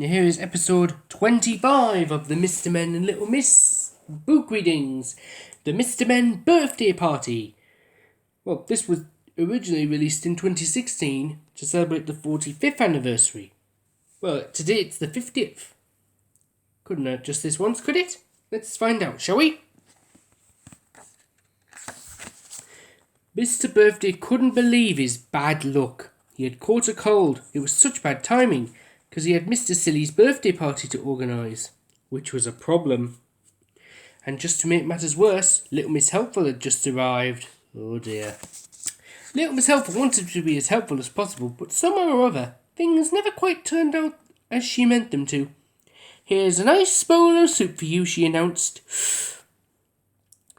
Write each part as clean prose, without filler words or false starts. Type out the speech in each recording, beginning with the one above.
Here is episode 25 of the Mr. Men and Little Miss book readings. The Mr. Men Birthday Party. Well, this was originally released in 2016 to celebrate the 45th anniversary. Well, today it's the 50th. Couldn't hurt just this once, could it? Let's find out, shall we? Mr. Birthday couldn't believe his bad luck. He had caught a cold. It was such bad timing, because he had Mr. Silly's birthday party to organise, which was a problem. And just to make matters worse, Little Miss Helpful had just arrived. Oh dear. Little Miss Helpful wanted to be as helpful as possible, but somehow or other, things never quite turned out as she meant them to. "Here's a nice bowl of soup for you," she announced.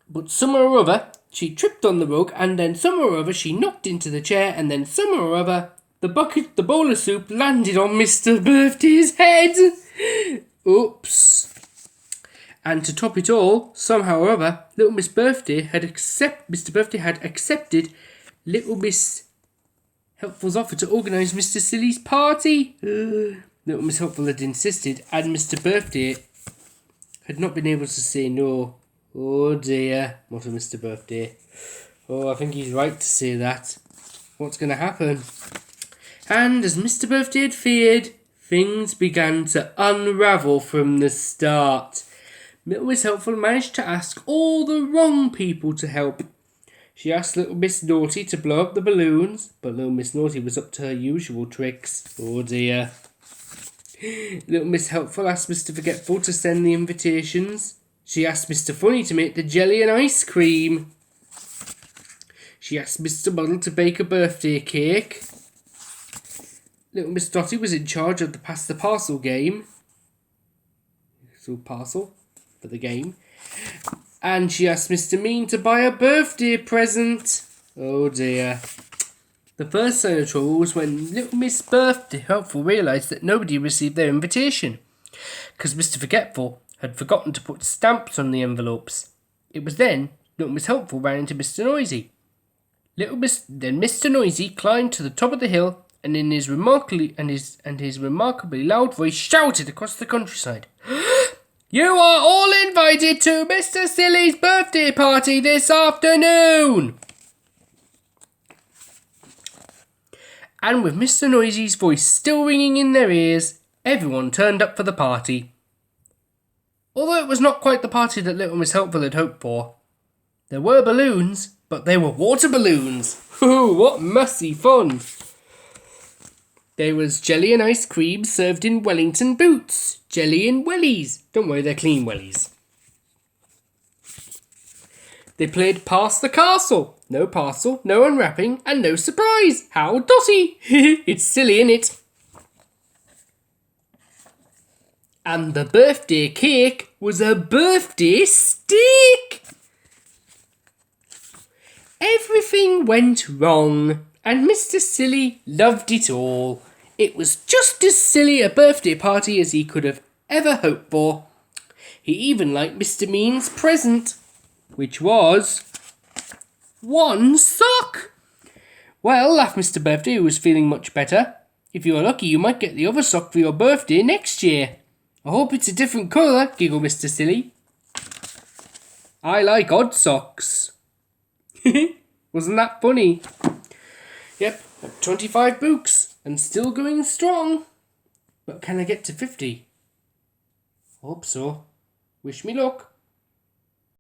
But somehow or other, she tripped on the rug, and then somehow or other she knocked into the chair, and then somehow or other the bowl of soup landed on Mr. Birthday's head. Oops. And to top it all, somehow or other, Mr. Birthday had accepted Little Miss Helpful's offer to organise Mr. Silly's party. Little Miss Helpful had insisted, and Mr. Birthday had not been able to say no. "Oh dear," muttered Mr. Birthday. "Oh, I think he's right to say that. What's going to happen?" And as Mr. Birthday had feared, things began to unravel from the start. Little Miss Helpful managed to ask all the wrong people to help. She asked Little Miss Naughty to blow up the balloons, but Little Miss Naughty was up to her usual tricks. Oh dear. Little Miss Helpful asked Mr. Forgetful to send the invitations. She asked Mr. Funny to make the jelly and ice cream. She asked Mr. Muddle to bake a birthday cake. Little Miss Dotty was in charge of the Pass the Parcel game. So parcel for the game. And she asked Mr. Mean to buy a birthday present. Oh dear. The first sign of trouble was when Little Miss Birthday Helpful realised that nobody received their invitation, because Mr. Forgetful had forgotten to put stamps on the envelopes. It was then Little Miss Helpful ran into Mr. Noisy. Then Mr. Noisy climbed to the top of the hill and in his remarkably loud voice shouted across the countryside, "You are all invited to Mr. Silly's birthday party this afternoon!" And with Mr. Noisy's voice still ringing in their ears, everyone turned up for the party. Although it was not quite the party that Little Miss Helpful had hoped for. There were balloons, but they were water balloons. Ooh, what messy fun! There was jelly and ice cream served in Wellington boots. Jelly and wellies. Don't worry, they're clean wellies. They played Pass the Castle. No parcel, no unwrapping, and no surprise. How dotty! It's silly, innit? And the birthday cake was a birthday steak! Everything went wrong, and Mr. Silly loved it all. It was just as silly a birthday party as he could have ever hoped for. He even liked Mr. Mean's present, which was one sock. "Well," laughed Mr. Birthday, who was feeling much better, "if you're lucky you might get the other sock for your birthday next year. I hope it's a different colour," giggled Mr. Silly. "I like odd socks." Wasn't that funny? Yep, 25 books and still going strong. But can I get to 50? Hope so. Wish me luck.